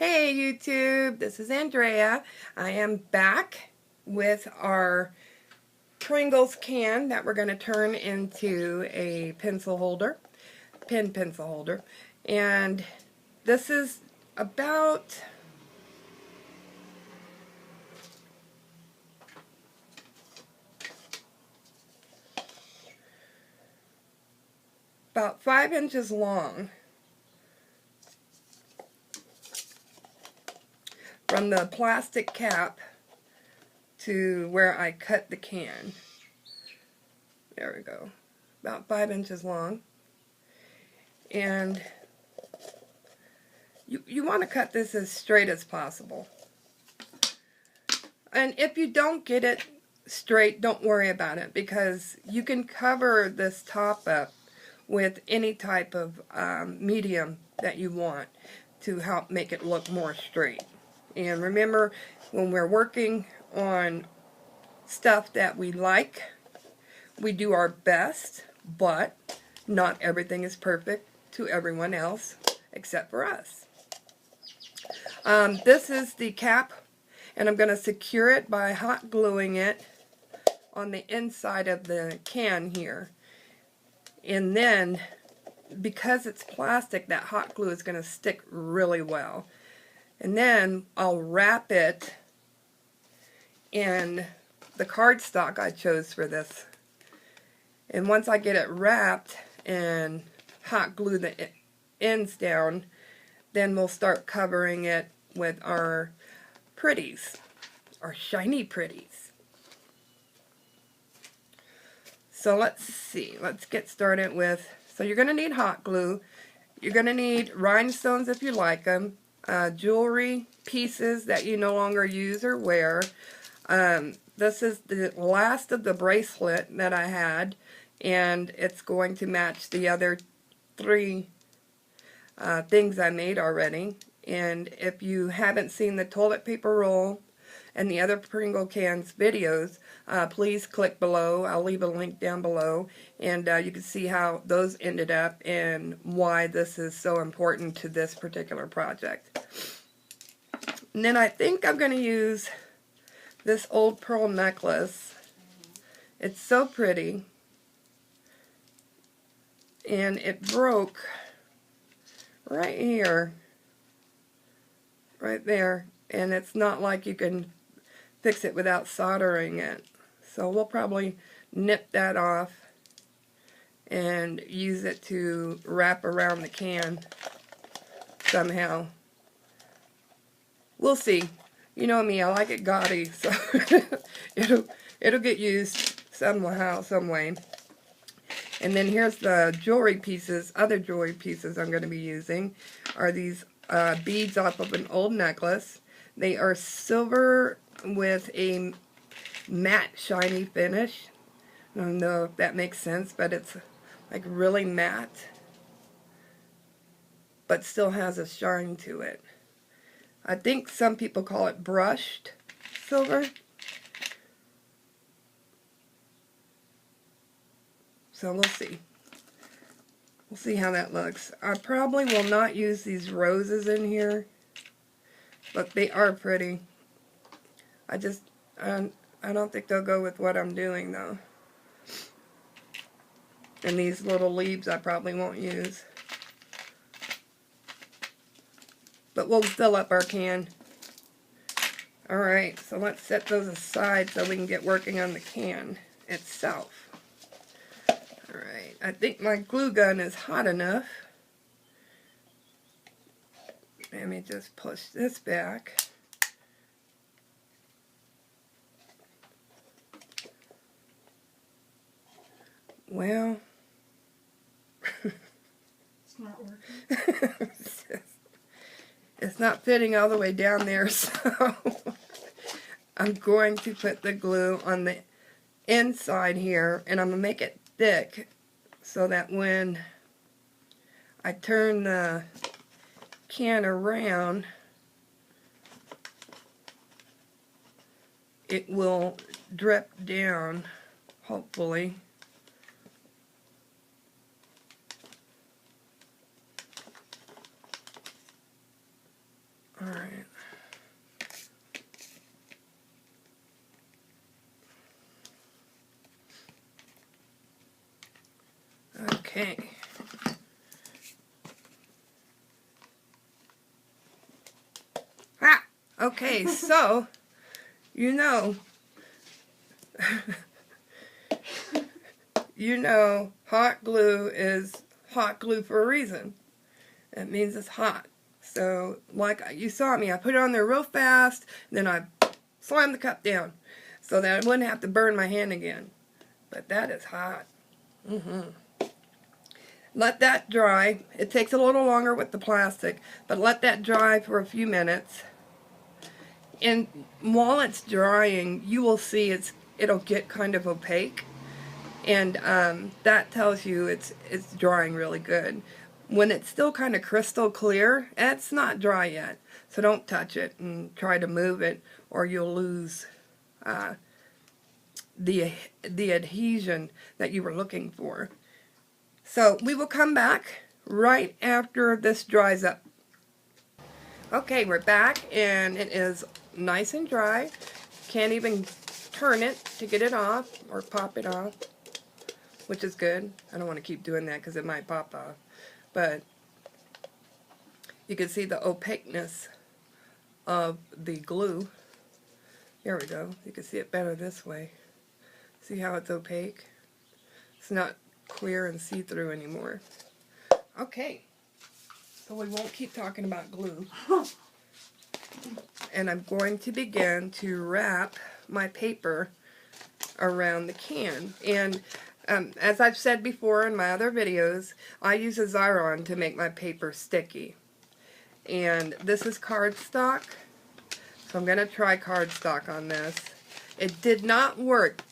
Hey YouTube, this is Andrea. I am back with our Pringles can that we're going to turn into a pencil holder, pencil holder. And this is about 5 inches long from the plastic cap to where I cut the can. There we go. About 5 inches long. And you want to cut this as straight as possible. And if you don't get it straight, don't worry about it, because you can cover this top up with any type of medium that you want to help make it look more straight. And remember, when we're working on stuff that we like, we do our best, but not everything is perfect to everyone else except for us. This is the cap, and I'm going to secure it by hot gluing it on the inside of the can here. And then, because it's plastic, that hot glue is going to stick really well. And then I'll wrap it in the cardstock I chose for this. And once I get it wrapped and hot glue the ends down, then we'll start covering it with our pretties, our shiny pretties. So let's see, let's get started with, so you're going to need hot glue, you're going to need rhinestones if you like them, jewelry pieces that you no longer use or wear. This is the last of the bracelet that I had, and it's going to match the other 3 things I made already. And if you haven't seen the toilet paper roll and the other Pringle Cans videos, please click below. I'll leave a link down below, and you can see how those ended up and why this is so important to this particular project. And then I think I'm going to use this old pearl necklace. It's so pretty, and it broke right here, right there, and it's not like you can fix it without soldering it. So we'll probably nip that off and use it to wrap around the can somehow. We'll see. You know me, I like it gaudy, so it'll get used somehow, some way. And then here's the jewelry pieces. Other jewelry pieces I'm going to be using are these beads off of an old necklace. They are silver with a matte shiny finish. I don't know if that makes sense, but it's like really matte, but still has a shine to it. I think some people call it brushed silver. So we'll see. We'll see how that looks. I probably will not use these roses in here, but they are pretty. I don't think they'll go with what I'm doing though. And these little leaves I probably won't use. But we'll fill up our can. Alright, so let's set those aside so we can get working on the can itself. Alright, I think my glue gun is hot enough. Let me just push this back. Well, it's not working. It's not fitting all the way down there, so I'm going to put the glue on the inside here, and I'm going to make it thick so that when I turn the can around, it will drip down, hopefully. Alright. Okay. Ah! Okay, so, you know, hot glue is hot glue for a reason. It means it's hot. So, like you saw me, I put it on there real fast, then I slammed the cup down so that I wouldn't have to burn my hand again. But that is hot. Let that dry. It takes a little longer with the plastic, but let that dry for a few minutes. And while it's drying, you will see it'll get kind of opaque, and that tells you it's drying really good. When it's still kind of crystal clear, it's not dry yet. So don't touch it and try to move it, or you'll lose the adhesion that you were looking for. So we will come back right after this dries up. Okay, we're back, and it is nice and dry. Can't even turn it to get it off or pop it off, which is good. I don't want to keep doing that because it might pop off. But you can see the opaqueness of the glue. Here we go. You can see it better this way. See how it's opaque? It's not clear and see-through anymore. Okay, so we won't keep talking about glue. And I'm going to begin to wrap my paper around the can. And as I've said before in my other videos, I use a Xyron to make my paper sticky. And this is cardstock, so I'm going to try cardstock on this. It did not work.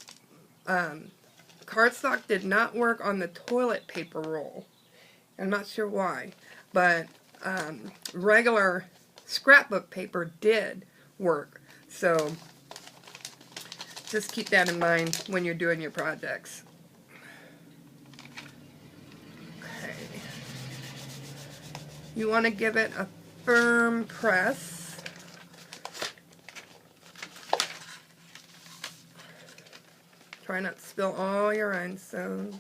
Cardstock did not work on the toilet paper roll. I'm not sure why, but regular scrapbook paper did work. So just keep that in mind when you're doing your projects. Okay. You want to give it a firm press. Try not to spill all your rhinestones.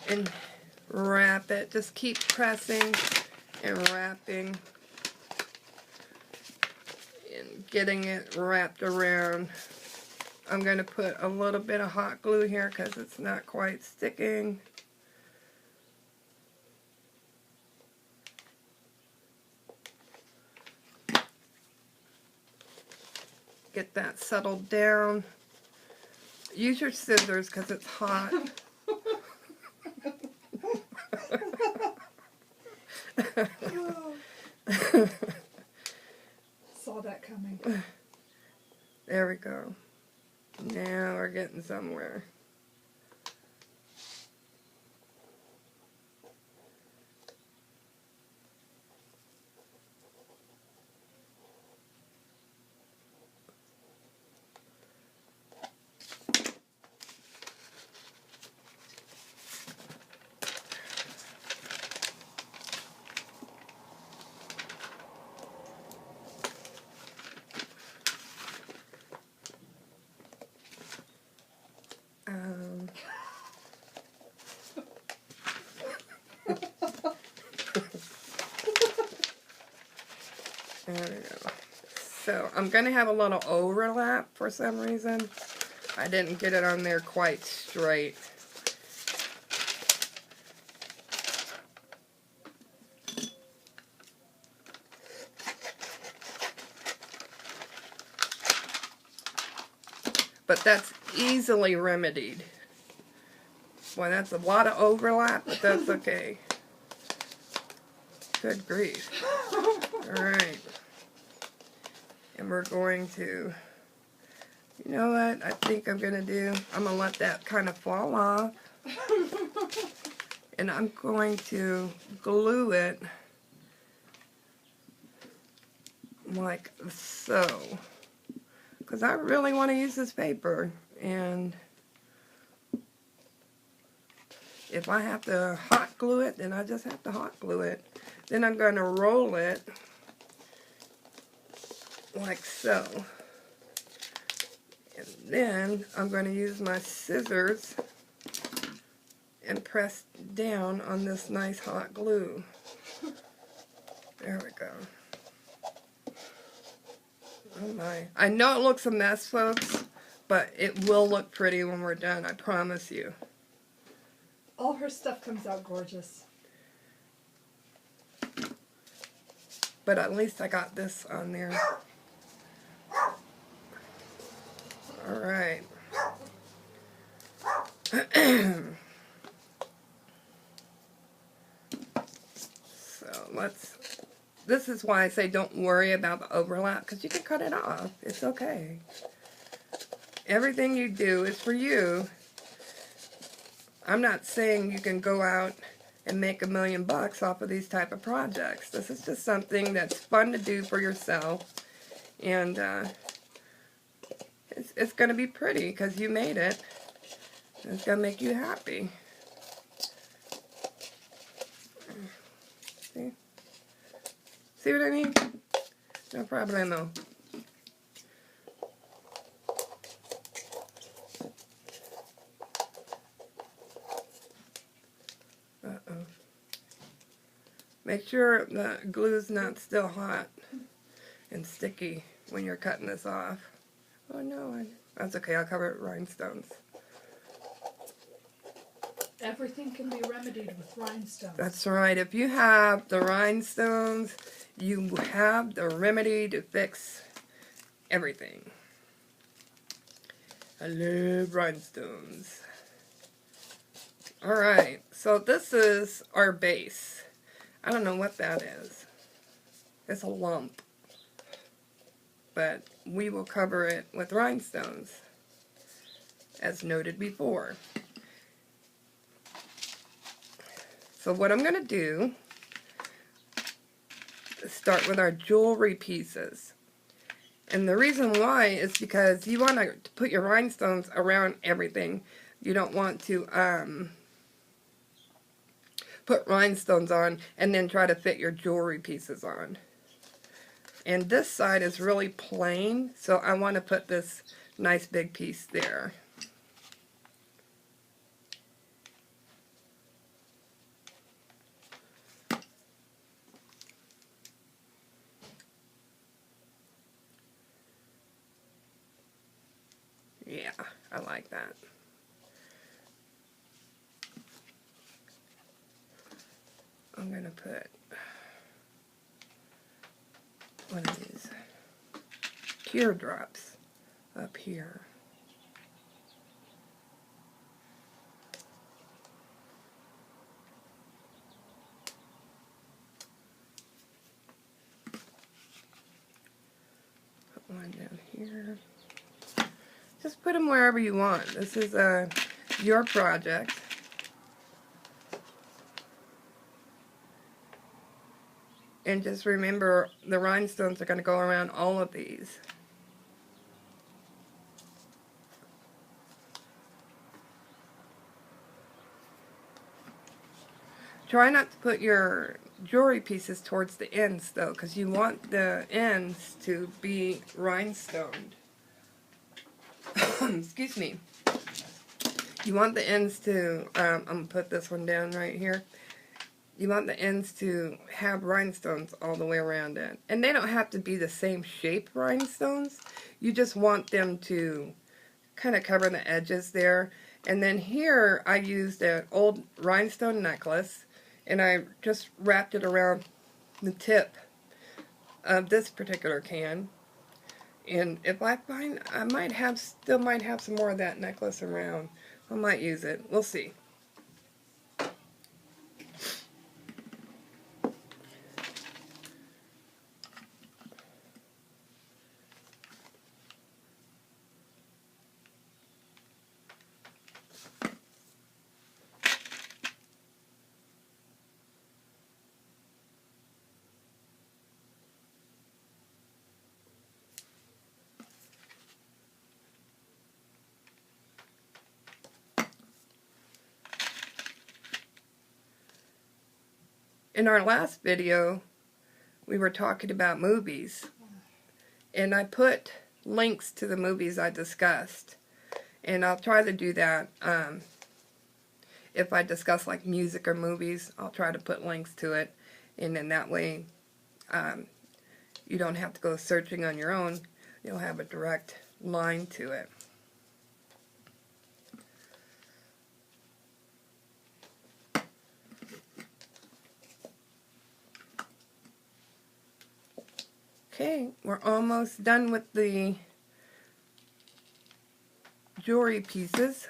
And wrap it. Just keep pressing and wrapping and getting it wrapped around. I'm going to put a little bit of hot glue here because it's not quite sticking. Get that settled down. Use your scissors because it's hot. Saw that coming. There we go. Now we're getting somewhere. There we go. So I'm going to have a little overlap for some reason. I didn't get it on there quite straight. But that's easily remedied. Boy, that's a lot of overlap, but that's okay. Good grief. Alright. And we're going to, you know what I think I'm going to do? I'm going to let that kind of fall off. And I'm going to glue it like so. Because I really want to use this paper. And if I have to hot glue it, then I just have to hot glue it. Then I'm going to roll it like so. And then I'm going to use my scissors and press down on this nice hot glue. There we go. Oh my. I know it looks a mess, folks, but it will look pretty when we're done, I promise you. All her stuff comes out gorgeous. But at least I got this on there. Alright. So this is why I say don't worry about the overlap, because you can cut it off. It's okay. Everything you do is for you. I'm not saying you can go out and make $1 million off of these type of projects. This is just something that's fun to do for yourself. And it's going to be pretty because you made it. It's going to make you happy. See? See what I mean? No problemo. Uh-oh. Make sure the glue's not still hot and sticky when you're cutting this off. Oh no, that's okay, I'll cover it with rhinestones. Everything can be remedied with rhinestones. That's right. If you have the rhinestones, you have the remedy to fix everything. I love rhinestones. Alright, so this is our base. I don't know what that is. It's a lump. But we will cover it with rhinestones, as noted before. So what I'm going to do is start with our jewelry pieces. And the reason why is because you want to put your rhinestones around everything. You don't want to put rhinestones on and then try to fit your jewelry pieces on. And this side is really plain, so I want to put this nice big piece there. Yeah, I like that. I'm going to put one of these teardrops up here. Put one down here. Just put them wherever you want. This is your project. And just remember, the rhinestones are going to go around all of these. Try not to put your jewelry pieces towards the ends, though, because you want the ends to be rhinestoned. Excuse me. You want the ends to, I'm going to put this one down right here. You want the ends to have rhinestones all the way around it. And they don't have to be the same shape rhinestones. You just want them to kind of cover the edges there. And then here I used an old rhinestone necklace. And I just wrapped it around the tip of this particular can. And if I find, I might have, still might have some more of that necklace around. I might use it. We'll see. In our last video, we were talking about movies. And I put links to the movies I discussed. And I'll try to do that. If I discuss like music or movies, I'll try to put links to it. And then that way you don't have to go searching on your own. You'll have a direct line to it. Okay, we're almost done with the jewelry pieces.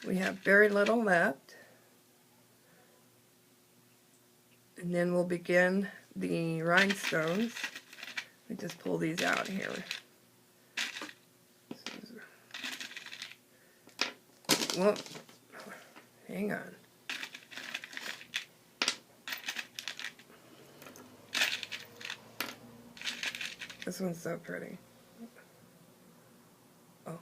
We have very little left. And then we'll begin the rhinestones. Let me just pull these out here. Whoa, hang on. This one's so pretty. Oh.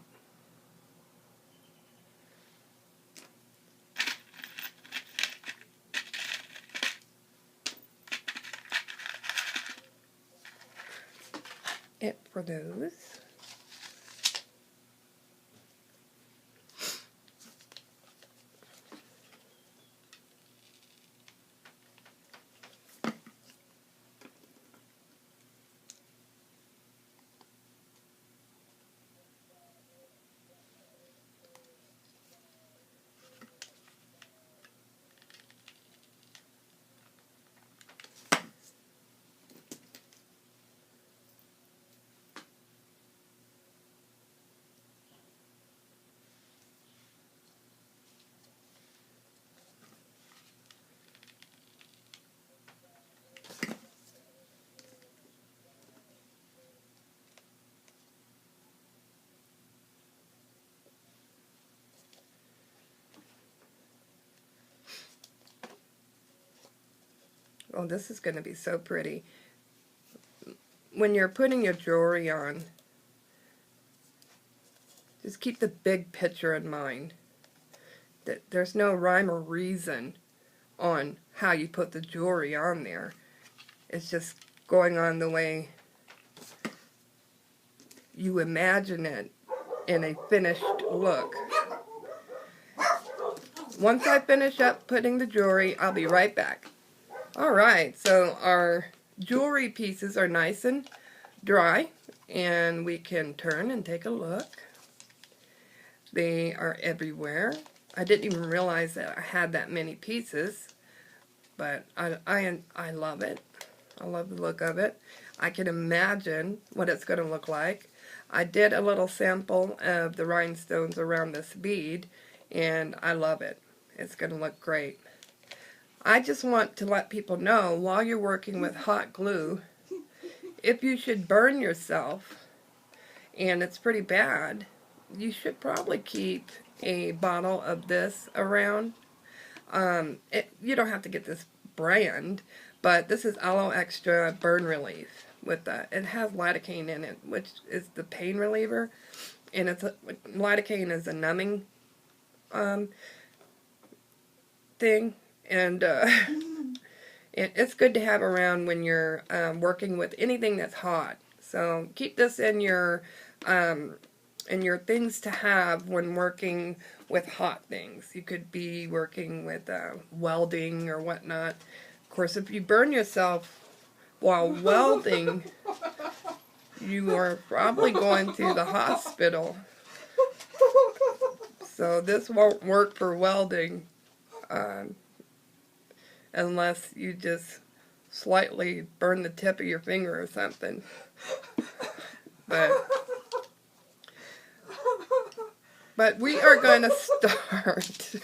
It for those. Oh, this is going to be so pretty. When you're putting your jewelry on, just keep the big picture in mind. That there's no rhyme or reason on how you put the jewelry on there. It's just going on the way you imagine it in a finished look. Once I finish up putting the jewelry, I'll be right back. Alright, so our jewelry pieces are nice and dry, and we can turn and take a look. They are everywhere. I didn't even realize that I had that many pieces, but I love it. I love the look of it. I can imagine what it's going to look like. I did a little sample of the rhinestones around this bead, and I love it. It's going to look great. I just want to let people know, while you're working with hot glue, if you should burn yourself, and it's pretty bad, you should probably keep a bottle of this around. You don't have to get this brand, but this is Aloe Extra Burn Relief. It has lidocaine in it, which is the pain reliever, and lidocaine is a numbing thing. And it's good to have around when you're working with anything that's hot. So keep this in your things to have when working with hot things. You could be working with welding or whatnot. Of course, if you burn yourself while welding, you are probably going to the hospital. So this won't work for welding. Unless you just slightly burn the tip of your finger or something. But we are going to start.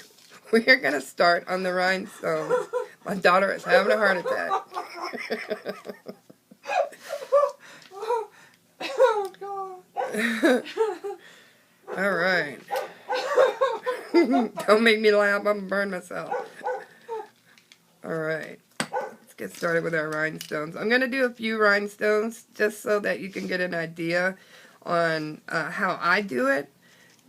We are going to start on the rhinestones. My daughter is having a heart attack. Oh, God. All right. Don't make me laugh. I'm going to burn myself. Alright, let's get started with our rhinestones. I'm going to do a few rhinestones just so that you can get an idea on how I do it.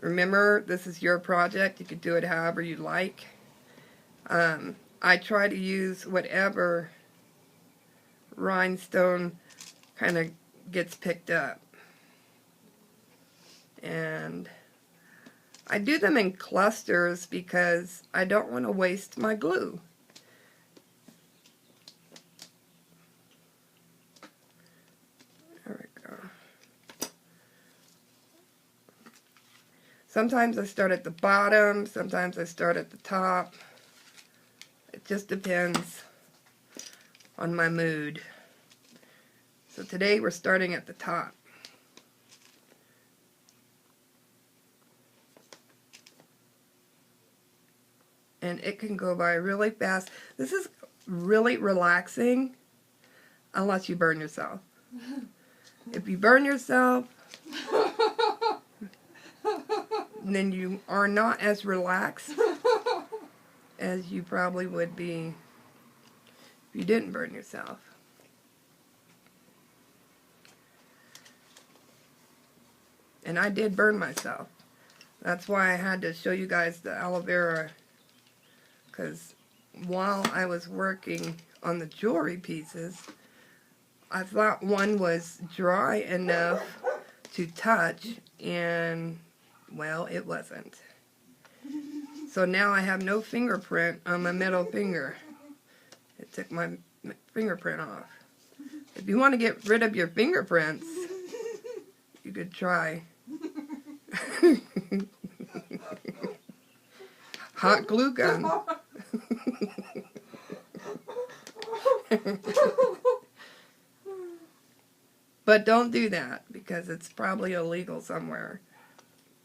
Remember, this is your project. You can do it however you like. I try to use whatever rhinestone kind of gets picked up. And I do them in clusters because I don't want to waste my glue. There we go. Sometimes I start at the bottom, sometimes I start at the top. It just depends on my mood. So today we're starting at the top. And it can go by really fast. This is really relaxing unless you burn yourself. If you burn yourself, then you are not as relaxed as you probably would be if you didn't burn yourself. And I did burn myself. That's why I had to show you guys the aloe vera, because while I was working on the jewelry pieces, I thought one was dry enough to touch, and well, it wasn't. So now I have no fingerprint on my middle finger. It took my fingerprint off. If you want to get rid of your fingerprints, you could try hot glue gun. But don't do that, because it's probably illegal somewhere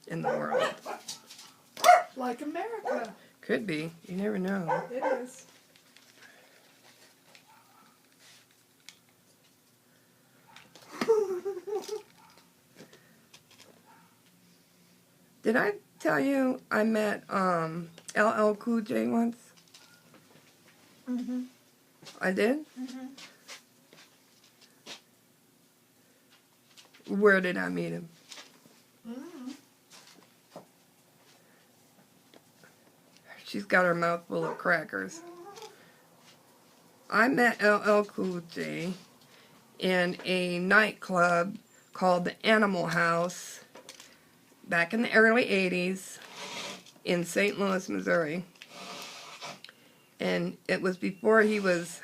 in the world. Like America. Could be. You never know. It is. Did I tell you I met LL Cool J once? Mhm. I did? Mhm. Where did I meet him? Mhm. She's got her mouth full of crackers. I met LL Cool J in a nightclub called the Animal House back in the early 80s in St. Louis, Missouri. And it was before he was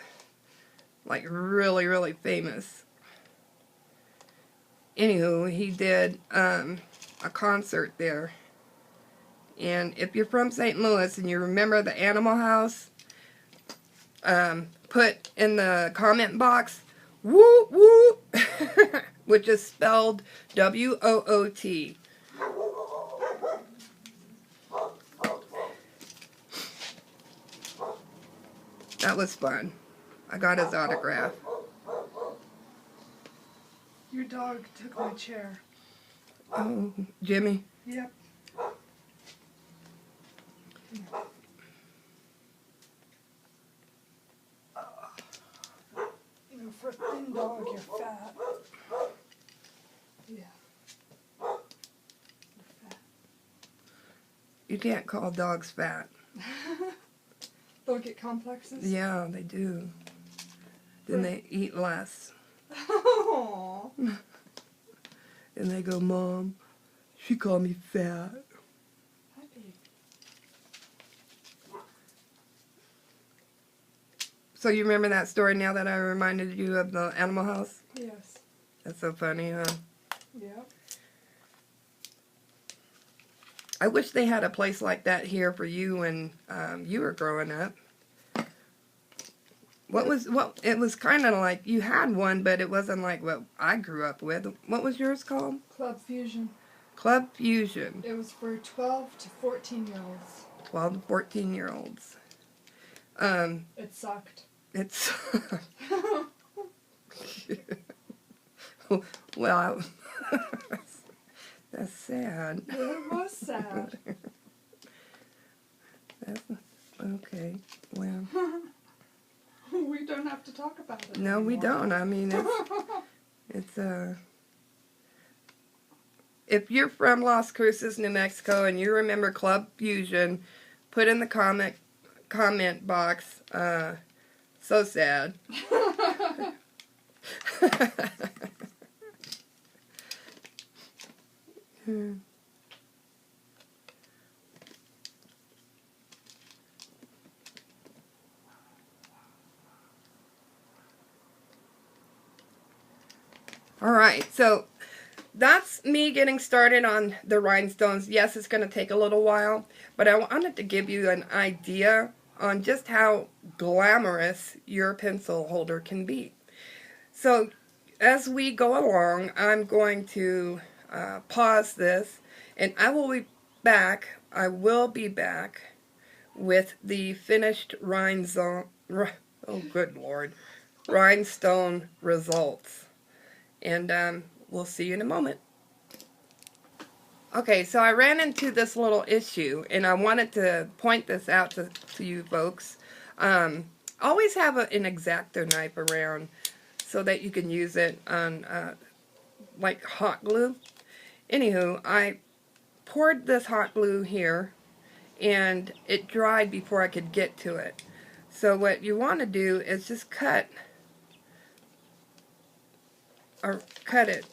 like really, really famous. Anywho, he did a concert there. And if you're from St. Louis and you remember the Animal House, put in the comment box, "Woot woot," which is spelled W-O-O-T. That was fun. I got his autograph. Your dog took my chair. Oh, Jimmy. Yep. You know, for a thin dog, you're fat. Yeah. You're fat. You can't call dogs fat. They'll get complexes? Yeah, they do. Then they eat less. Aww. And they go, "Mom, she called me fat." Hi, babe. So you remember that story now that I reminded you of the Animal House? Yes. That's so funny, huh? Yep. I wish they had a place like that here for you when you were growing up. It was kind of like, you had one, but it wasn't like what I grew up with. What was yours called? Club Fusion. Club Fusion. It was for 12 to 14-year-olds. 12 to 14-year-olds. It sucked. It's... Well, that's sad. It was sad. That's, okay, well... We don't have to talk about it No, we anymore. don't. I mean, it's if you're from Las Cruces, New Mexico, and you remember Club Fusion, put in the comment box. So sad. Alright, so that's me getting started on the rhinestones. Yes, it's going to take a little while, but I wanted to give you an idea on just how glamorous your pencil holder can be. So as we go along, I'm going to pause this, and I will be back with the finished rhinestone results. And we'll see you in a moment. Okay, so I ran into this little issue, and I wanted to point this out to you folks. Always have an X-Acto knife around so that you can use it on like hot glue. Anywho, I poured this hot glue here, and it dried before I could get to it. So what you want to do is just cut it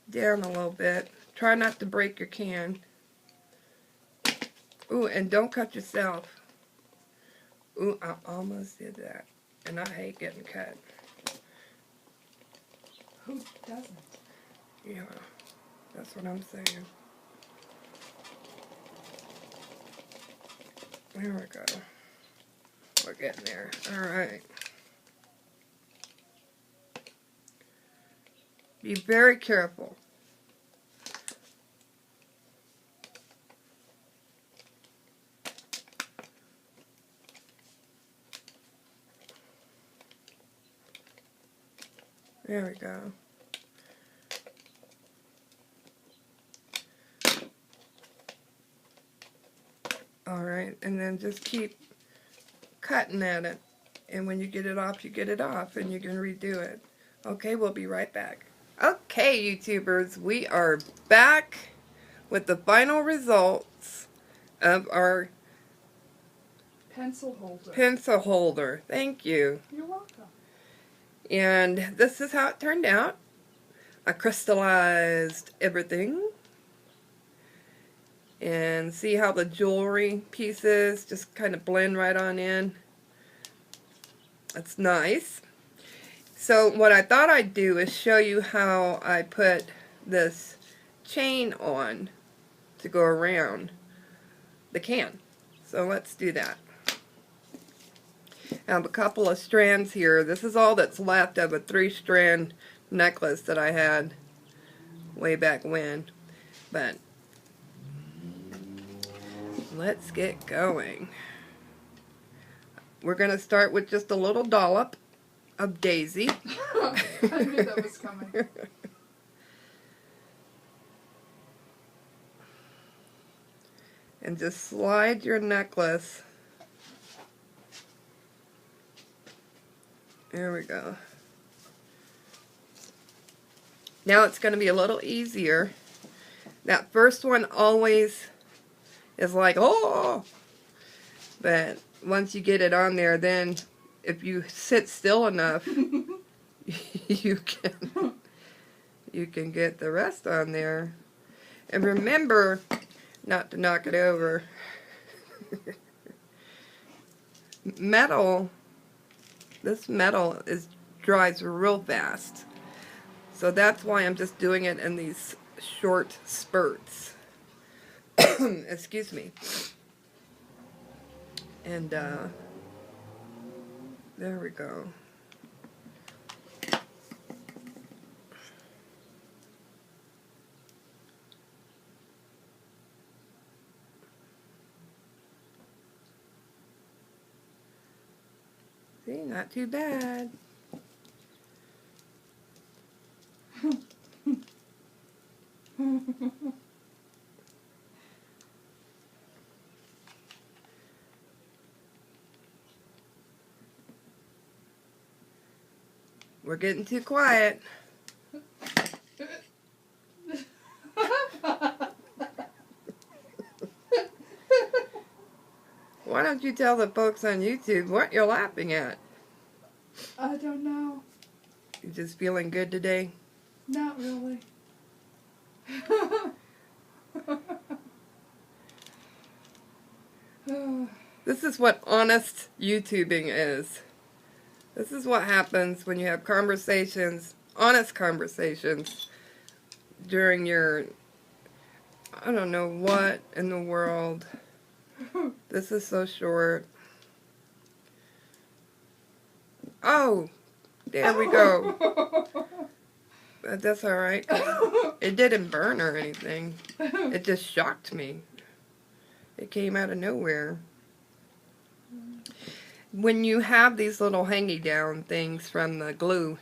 down a little bit. Try not to break your can. Ooh, and don't cut yourself. Ooh, I almost did that. And I hate getting cut. Who doesn't? Yeah, that's what I'm saying. There we go. We're getting there. Alright. Be very careful. There we go. Alright, and then just keep cutting at it. And when you get it off, you get it off, and you can redo it. Okay, we'll be right back. Okay, YouTubers, we are back with the final results of our Pencil holder. pencil holder. Thank you. You're welcome. And this is how it turned out. I crystallized everything. And see how the jewelry pieces just kind of blend right on in. That's nice. So what I thought I'd do is show you how I put this chain on to go around the can. So let's do that. I have a couple of strands here. This is all that's left of a 3-strand necklace that I had way back when. But let's get going. We're going to start with just a little dollop of daisy. I knew that was coming. And just slide your necklace. There we go. Now it's going to be a little easier. That first one always is like, oh! But once you get it on there, then if you sit still enough, you can get the rest on there. And remember not to knock it over. This metal dries real fast. So that's why I'm just doing it in these short spurts. Excuse me. And there we go. See, not too bad. We're getting too quiet. Why don't you tell the folks on YouTube what you're laughing at? I don't know. You just feeling good today? Not really. This is what honest YouTubing is. This is what happens when you have conversations, honest conversations, during your, I don't know what in the world. This is so short. Oh, there we go. That's alright. It didn't burn or anything. It just shocked me. It came out of nowhere. When you have these little hangy down things from the glue,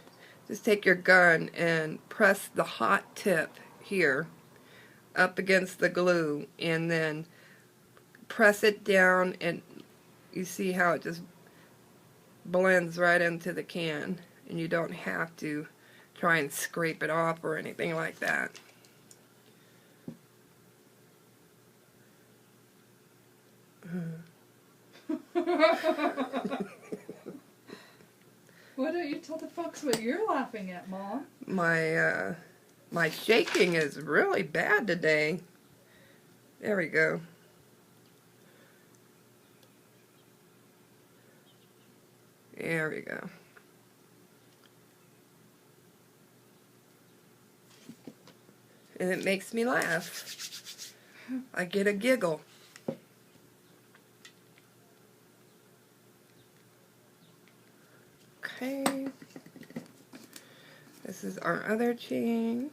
just take your gun and press the hot tip here up against the glue and then press it down, and you see how it just blends right into the can, and you don't have to try and scrape it off or anything like that. Why don't you tell the folks what you're laughing at, Mom? My shaking is really bad today. There we go. There we go. And it makes me laugh. I get a giggle. Okay. This is our other chain.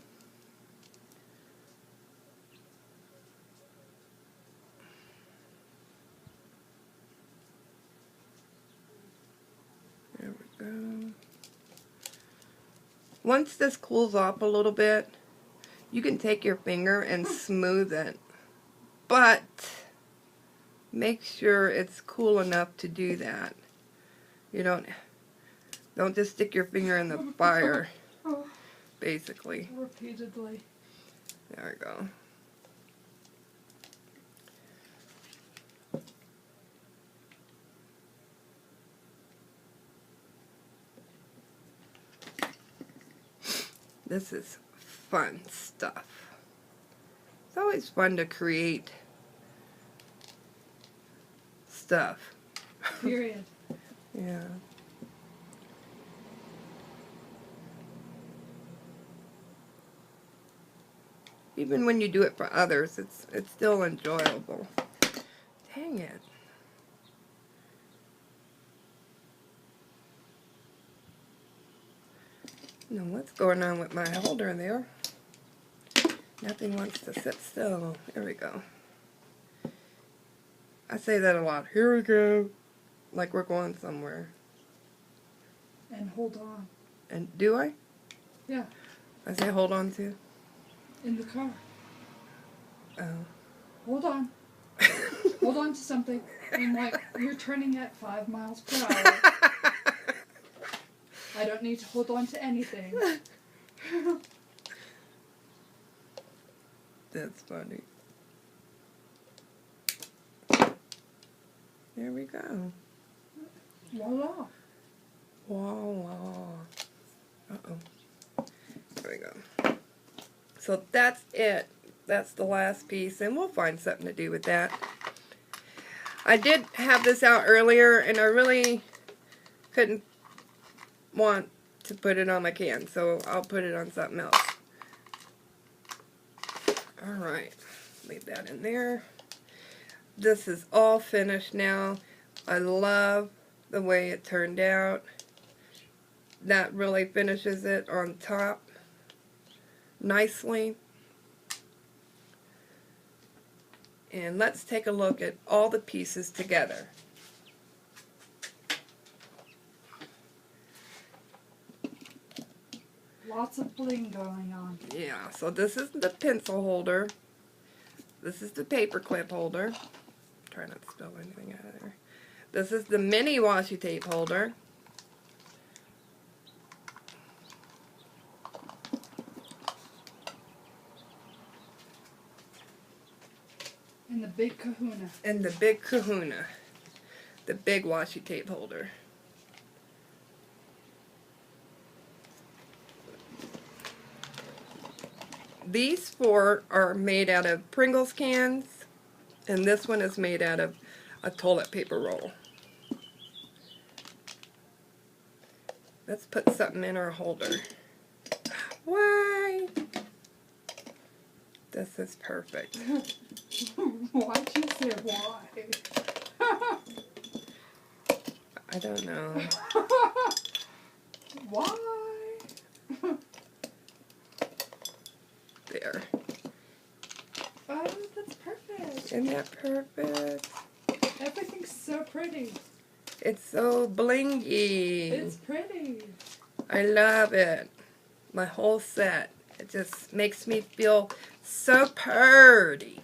There we go. Once this cools off a little bit, you can take your finger and smooth it. But make sure it's cool enough to do that. You don't just stick your finger in the fire, basically. Repeatedly. There we go. This is fun stuff. It's always fun to create stuff. Period. Yeah. Even when you do it for others, it's still enjoyable. Dang it. Now what's going on with my holder there? Nothing wants to sit still. There we go. I say that a lot. Here we go. Like we're going somewhere. And hold on. And do I? Yeah. I say hold on to? In the car. Oh. Hold on. Hold on to something. And like, you're turning at 5 miles per hour. I don't need to hold on to anything. That's funny. There we go. Voila. Voila. Uh-oh. There we go. So that's it. That's the last piece, and we'll find something to do with that. I did have this out earlier, and I really couldn't want to put it on my can, so I'll put it on something else. Alright, leave that in there. This is all finished now. I love the way it turned out. That really finishes it on top nicely. And let's take a look at all the pieces together. Lots of bling going on. Yeah, so this is the pencil holder. This is the paper clip holder. Try not to spill anything out of there. This is the mini washi tape holder. And the big kahuna. And the big kahuna. The big washi tape holder. these 4 are made out of Pringles cans, and this one is made out of a toilet paper roll. Let's put something in our holder. Why? This is perfect. Why'd you say why? I don't know. Why? There. Oh, that's perfect. Isn't that perfect? Everything's so pretty. It's so blingy. It's pretty. I love it. My whole set. It just makes me feel so purty.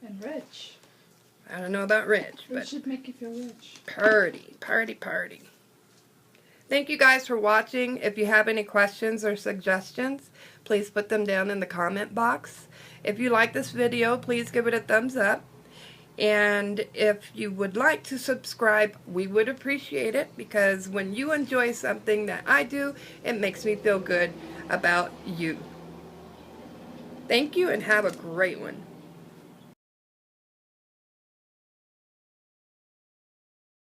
And rich. I don't know about rich, It but should make you feel rich. purty. Purty. Thank you guys for watching. If you have any questions or suggestions, please put them down in the comment box. If you like this video, please give it a thumbs up. And if you would like to subscribe, we would appreciate it, because when you enjoy something that I do, it makes me feel good about you. Thank you and have a great one.